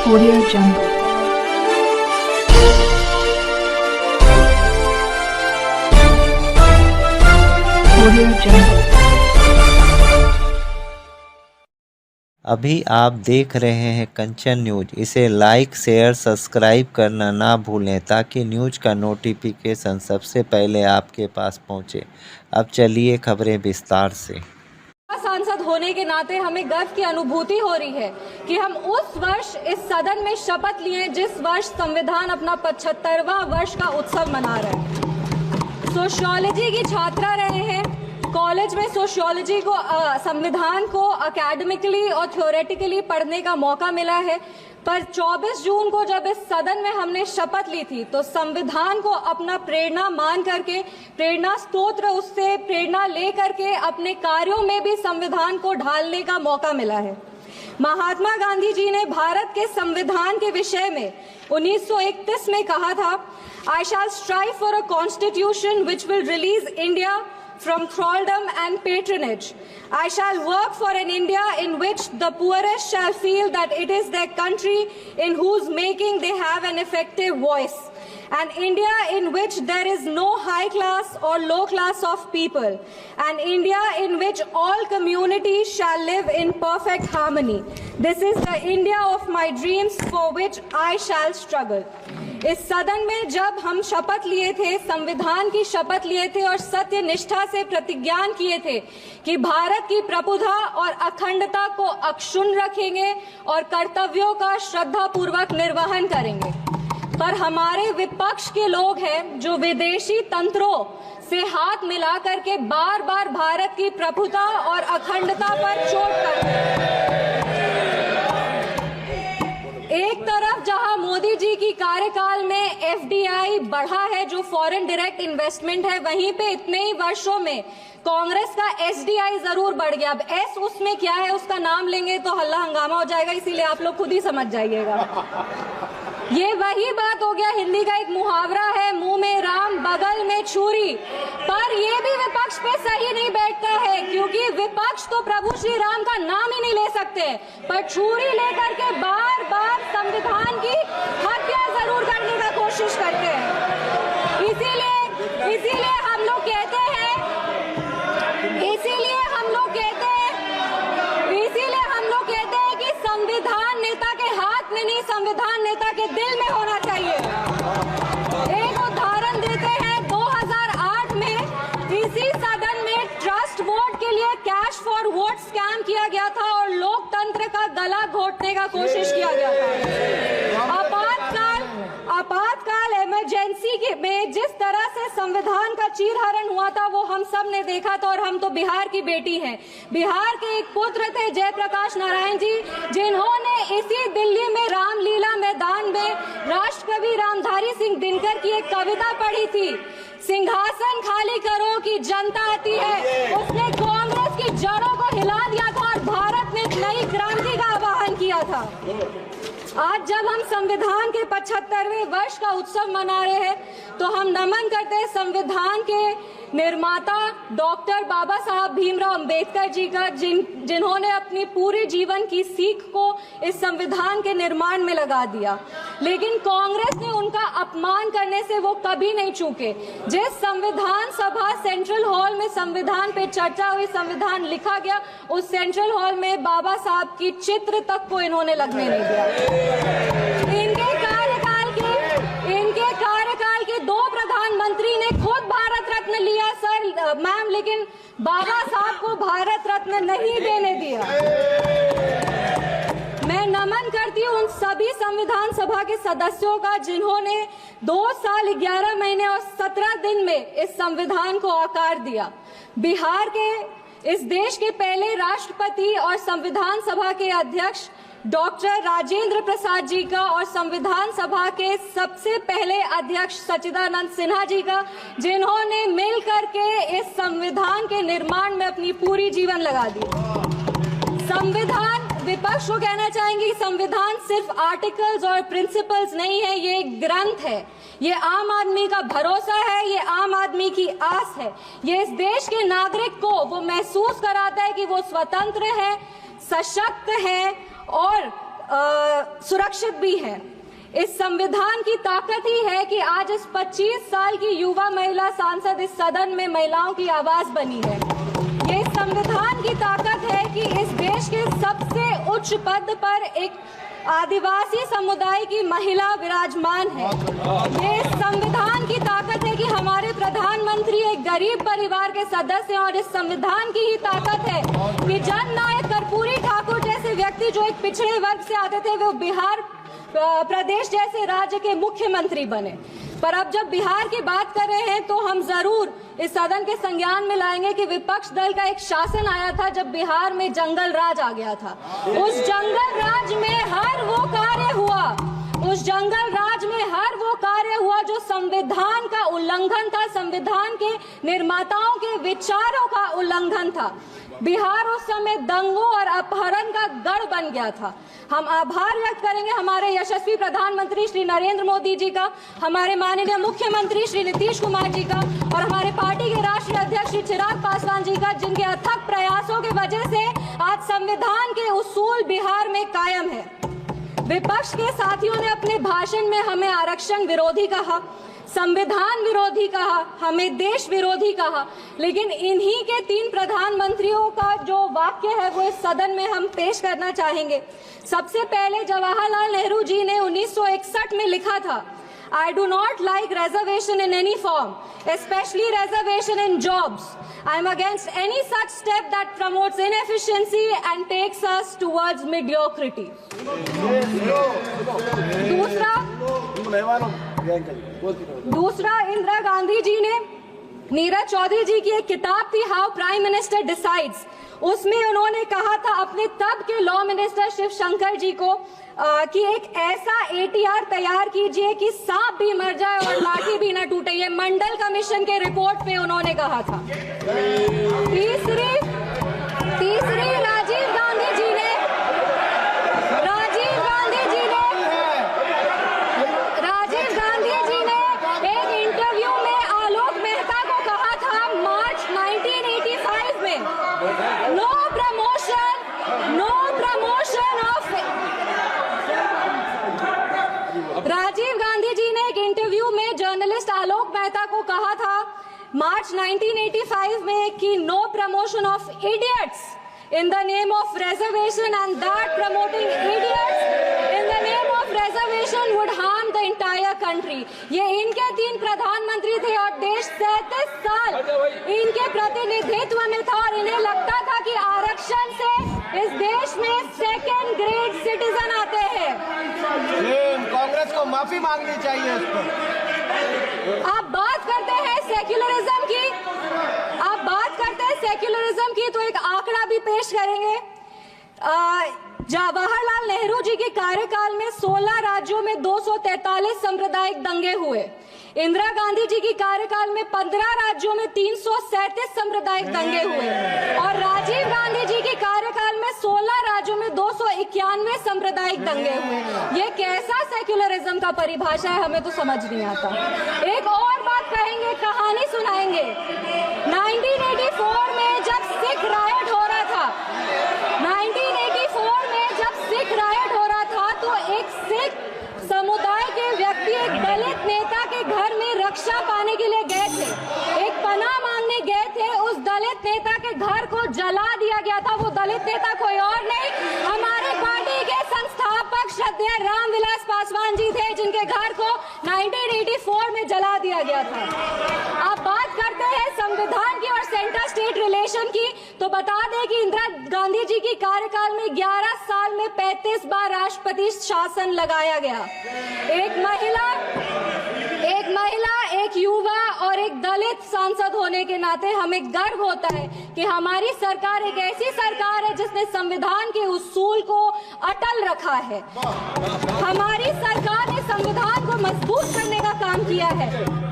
Audio Jungle. Audio Jungle. अभी आप देख रहे हैं कंचन न्यूज। इसे लाइक शेयर सब्सक्राइब करना ना भूलें ताकि न्यूज का नोटिफिकेशन सबसे पहले आपके पास पहुंचे। अब चलिए खबरें विस्तार से। सांसद होने के नाते हमें गर्व की अनुभूति हो रही है कि हम उस वर्ष इस सदन में शपथ लिए जिस वर्ष संविधान अपना 75वां वर्ष का उत्सव मना रहे हैं। सोशियोलॉजी की छात्रा रहे हैं। कॉलेज में सोशियोलॉजी को संविधान को एकेडमिकली और थ्योरेटिकली पढ़ने का मौका मिला है, पर 24 जून को जब इस सदन में हमने शपथ ली थी तो संविधान को अपना प्रेरणा मान करके, प्रेरणा स्तोत्र उससे प्रेरणा ले करके अपने कार्यों में भी संविधान को ढालने का मौका मिला है। महात्मा गांधी जी ने भारत के संविधान के विषय में 1931 में कहा था, I shall strive for a constitution which will release India from thraldom and patronage. I shall work for an India in which the poorest shall feel that it is their country in whose making they have an effective voice. An India in which there is no high class or low class of people. An India in which all communities shall live in perfect harmony. This is the India of my dreams for which I shall struggle. इस सदन में जब हम शपथ लिए थे, संविधान की शपथ लिए थे और सत्य निष्ठा से प्रतिज्ञान किए थे कि भारत की प्रभुता और अखंडता को अक्षुण्ण रखेंगे और कर्तव्यों का श्रद्धा पूर्वक निर्वहन करेंगे, पर हमारे विपक्ष के लोग हैं जो विदेशी तंत्रों से हाथ मिला करके बार बार भारत की प्रभुता और अखंडता पर चोट करते हैं। एक तरफ जहां मोदी जी की कार्यकाल में एफडीआई बढ़ा है, जो फॉरेन डायरेक्ट इन्वेस्टमेंट है, वहीं पे इतने ही वर्षों में कांग्रेस का एसडीआई जरूर बढ़ गया। अब एस उसमें क्या है, उसका नाम लेंगे तो हल्ला हंगामा हो जाएगा, इसीलिए आप लोग खुद ही समझ जाइएगा। ये वही बात हो गया, हिंदी का एक मुहावरा है, मुंह में राम बगल में छुरी, पर ये भी विपक्ष पे सही नहीं बैठता है, क्योंकि विपक्ष तो प्रभु श्री राम का नाम ही नहीं ले सकते, पर छुरी लेकर के बार बार संविधान की हत्या जरूर करने का कोशिश करते हैं। इसीलिए हम लोग कहते हैं कि संविधान नेता के हाथ में नहीं, संविधान नेता के दिल में होना चाहिए। एक उदाहरण देते हैं, 2008 में इसी सदन में ट्रस्ट वोट के लिए कैश फॉर वोट स्कैम किया गया था और लोकतंत्र का गला घोटने का कोशिश किया गया था। आपातकाल इमरजेंसी के में जिस तरह से संविधान का चीरहरण हुआ था वो हम सब ने देखा था, और हम तो बिहार की बेटी हैं। बिहार के एक पुत्र थे जयप्रकाश नारायण जी, जिन्होंने इसी दिल्ली में रामलीला मैदान में राष्ट्रकवि रामधारी सिंह दिनकर की एक कविता पढ़ी थी, सिंहासन खाली करो कि जनता आती है। उसने कांग्रेस की जड़ों को हिला दिया था और भारत में नई क्रांति का आह्वान किया था। आज जब हम संविधान के 75वें वर्ष का उत्सव मना रहे हैं तो हम नमन करते हैं संविधान के निर्माता डॉक्टर बाबा साहब भीमराव अंबेडकर जी का, जिन्होंने अपनी पूरे जीवन की सीख को इस संविधान के निर्माण में लगा दिया। लेकिन कांग्रेस ने उनका अपमान करने से वो कभी नहीं चूके। जिस संविधान सभा सेंट्रल हॉल में संविधान पे चर्चा हुई, संविधान लिखा गया, उस सेंट्रल हॉल में बाबा साहब की चित्र तक को इन्होंने लगने नहीं दिया। इनके कार्यकाल के 2 प्रधानमंत्री ने खुद भारत रत्न लिया सर मैम, लेकिन बाबा साहब को भारत रत्न नहीं देने दिया। मैं नमन करती हूँ उन सभी संविधान सभा के सदस्यों का जिन्होंने 2 साल 11 महीने और 17 दिन में इस संविधान को आकार दिया। बिहार के इस देश के पहले राष्ट्रपति और संविधान सभा के अध्यक्ष डॉक्टर राजेंद्र प्रसाद जी का और संविधान सभा के सबसे पहले अध्यक्ष सच्चिदानंद सिन्हा जी का, जिन्होंने मिल करके इस संविधान के निर्माण में अपनी पूरी जीवन लगा दी। संविधान, विपक्ष को कहना चाहेंगे, संविधान सिर्फ आर्टिकल्स और प्रिंसिपल्स नहीं है, ये एक ग्रंथ है, ये आम आदमी का भरोसा है, ये आम आदमी की आस है। ये इस देश के नागरिक को वो महसूस कराता है कि वो स्वतंत्र है, सशक्त है और सुरक्षित भी है। इस संविधान की ताकत ही है कि आज इस 25 साल की युवा महिला सांसद इस सदन में महिलाओं की आवाज बनी है। ये संविधान की ताकत है कि इस देश के सबसे उच्च पद पर एक आदिवासी समुदाय की महिला विराजमान है। ये संविधान की ताकत है कि हमारे प्रधानमंत्री एक गरीब परिवार के सदस्य हैं और इस संविधान की ही ताकत है कि जननायक कर्पूरी ठाकुर जैसे व्यक्ति जो एक पिछड़े वर्ग से आते थे वो बिहार प्रदेश जैसे राज्य के मुख्यमंत्री बने। पर अब जब बिहार की बात कर रहे हैं तो हम जरूर इस सदन के संज्ञान में लाएंगे कि विपक्ष दल का एक शासन आया था जब बिहार में जंगल राज आ गया था। उस जंगल राज में हर वो कार्य हुआ, उस जंगल राज में हर वो कार्य हुआ जो संविधान का उल्लंघन था, संविधान के निर्माताओं के विचारों का उल्लंघन था। बिहार उस समय दंगों और अपहरण का गढ़ बन गया था। हम आभार व्यक्त करेंगे हमारे यशस्वी प्रधानमंत्री श्री नरेंद्र मोदी जी का, हमारे माननीय मुख्यमंत्री श्री नीतीश कुमार जी का और हमारे पार्टी के राष्ट्रीय अध्यक्ष श्री चिराग पासवान जी का, जिनके अथक प्रयासों की वजह से आज संविधान के उसूल बिहार में कायम है। विपक्ष के साथियों ने अपने भाषण में हमें आरक्षण विरोधी कहा, संविधान विरोधी कहा, हमें देश विरोधी कहा, लेकिन इन्हीं के 3 प्रधानमंत्रियों का जो वाक्य है वो इस सदन में हम पेश करना चाहेंगे। सबसे पहले जवाहरलाल नेहरू जी ने 1961 में लिखा था, I do not like reservation in any form, especially reservation in jobs. I am against any such step that promotes inefficiency and takes us towards mediocrity. दूसरा इंदिरा गांधी जी ने, नीरज चौधरी जी की एक किताब थी हाउ प्राइम मिनिस्टर डिसाइड्स, उसमें उन्होंने कहा था अपने तब के लॉ मिनिस्टर शिव शंकर जी को कि एक ऐसा ATR तैयार कीजिए कि सांप भी मर जाए और लाठी भी ना टूटे। ये मंडल कमीशन के रिपोर्ट पे उन्होंने कहा था। तीसरी राजीव गांधी जी ने एक इंटरव्यू में आलोक मेहता को कहा था मार्च 1985 में, no promotion of. Rajiv Gandhi ji ने एक इंटरव्यू में जर्नलिस्ट आलोक मेहता को कहा था मार्च 1985 में कि no promotion of idiots in the name of reservation, and that promoting idiots in the name of reservation would harm the entire country. ये इनके 3 प्रधानमंत्री थे और देश 37 साल इनके प्रतिनिधित्व में था और इन्हें लगता था कि आरक्षण से इस देश में 2nd ग्रेड सिटीजन आते हैं। कांग्रेस को माफी मांगनी चाहिए इस पर। आप बात करते हैं सेक्युलरिज्म की, तो एक आंकड़ा भी पेश करेंगे। जवाहरलाल नेहरू जी के कार्यकाल में 16 राज्यों में 243 सांप्रदायिक दंगे हुए। इंदिरा गांधी जी की कार्यकाल में 15 राज्यों में 337 सांप्रदायिक दंगे हुए और राजीव गांधी जी के कार्यकाल में 16 राज्यों में 291 सांप्रदायिक दंगे हुए। ये कैसा सेक्युलरिज्म का परिभाषा है, हमें तो समझ नहीं आता। एक और बात कहेंगे, कहानी सुनाएंगे। 1984 में जब सिख रायट हो रहा था, 1984 में जब सिख रायट हो रहा था तो एक सिख समुदाय के व्यक्ति एक दलित नेता के घर में रक्षा पाने के लिए गए थे, एक पनाह मांगने गए थे। उस दलित नेता के घर को जला दिया गया था। वो दलित नेता कोई और नहीं, हमारे पार्टी के संस्थापक श्रद्धेय रामविलास पासवान जी थे, जिनके घर को 1984 में जला दिया गया था। अब बात करते हैं संविधान की और सेंटर स्टेट रिलेशन की, तो बता दें कि इंदिरा गांधी जी की कार्यकाल में 11 साल में 35 बार राष्ट्रपति शासन लगाया गया। एक महिला, एक युवा और एक दलित सांसद होने के नाते हमें गर्व होता है कि हमारी सरकार एक ऐसी सरकार है जिसने संविधान के उसूल को अटल रखा है। हमारी सरकार ने संविधान को मजबूत करने का काम किया है।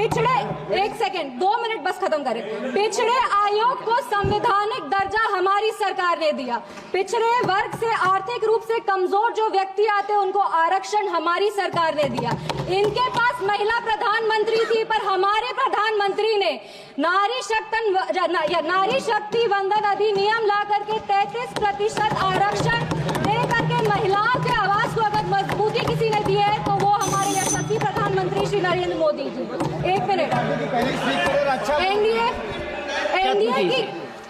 एक सेकंड 2 मिनट बस खत्म करें। पिछड़े आयोग को संवैधानिक दर्जा हमारी सरकार ने दिया। पिछड़े वर्ग से आर्थिक रूप से कमजोर जो व्यक्ति आते हैं उनको आरक्षण हमारी सरकार ने दिया। इनके पास महिला प्रधानमंत्री थी, पर हमारे प्रधानमंत्री ने नारी शक्ति वंदन अधिनियम ला करके 33% आरक्षण दे करके महिलाओं के आवाज को अगर मजबूत नरेंद्र मोदी जी। एक मिनट,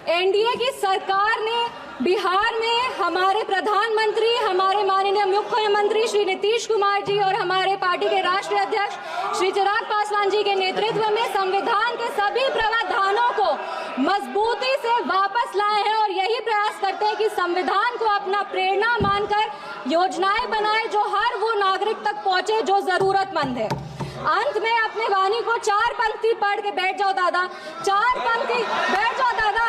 एनडीए की सरकार ने बिहार में हमारे प्रधानमंत्री, हमारे माननीय मुख्यमंत्री श्री नीतीश कुमार जी और हमारे पार्टी के राष्ट्रीय अध्यक्ष श्री चिराग पासवान जी के नेतृत्व में संविधान के सभी प्रावधानों को मजबूती से वापस लाए हैं और यही प्रयास करते हैं कि संविधान को अपना प्रेरणा मानकर योजनाएं बनाए जो हर वो नागरिक तक पहुंचे जो जरूरतमंद है। अंत में अपने वाणी को 4 पंक्ति पढ़ के बैठ जाओ दादा, 4 पंक्ति बैठ जाओ दादा,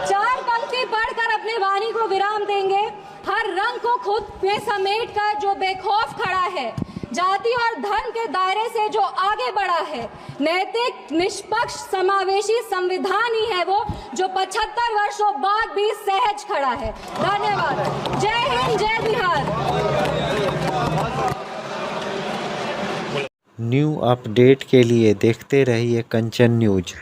4 पंक्ति पढ़कर अपने वाणी को विराम देंगे। हर रंग को खुद में समेट कर जो बेखौफ खड़ा है, जाति और धर्म के दायरे से जो आगे बढ़ा है, नैतिक, निष्पक्ष, समावेशी संविधान ही है वो जो 75 वर्षों बाद भी सहज खड़ा है। धन्यवाद। जय हिंद, जय बिहार। न्यू अपडेट के लिए देखते रहिए कंचन न्यूज।